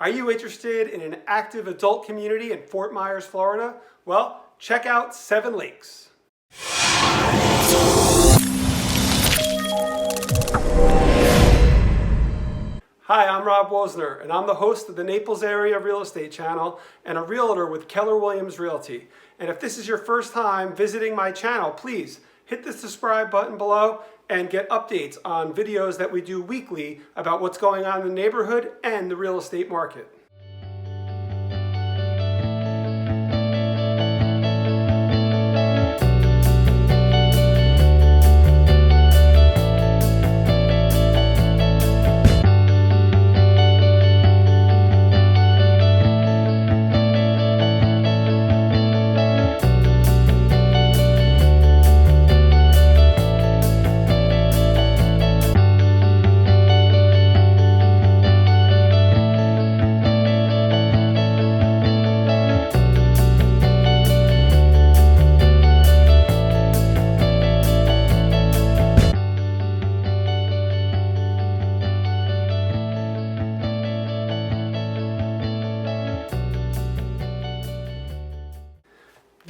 Are you interested in an active adult community in Fort Myers, Florida? Well, check out Seven Lakes. Hi, I'm Rob Wosner, and I'm the host of the Naples Area Real Estate Channel and a realtor with Keller Williams Realty. And if this is your first time visiting my channel, please hit the subscribe button below and get updates on videos that we do weekly about what's going on in the neighborhood and the real estate market.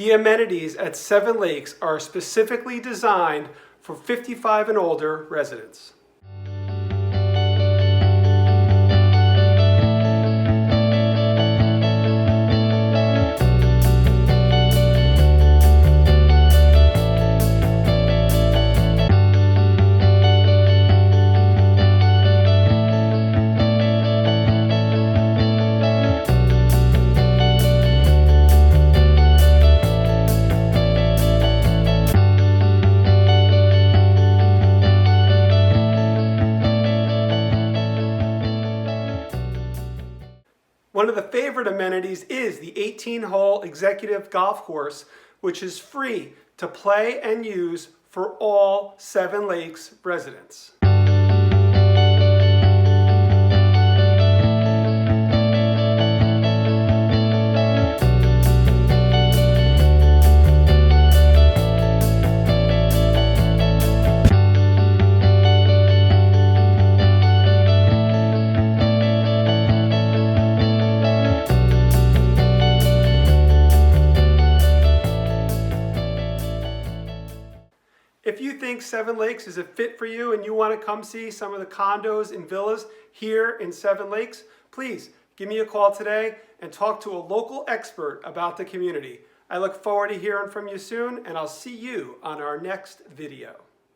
The amenities at Seven Lakes are specifically designed for 55 and older residents. One of the favorite amenities is the 18-hole executive golf course, which is free to play and use for all Seven Lakes residents. If you think Seven Lakes is a fit for you and you want to come see some of the condos and villas here in Seven Lakes, please give me a call today and talk to a local expert about the community. I look forward to hearing from you soon, and I'll see you on our next video.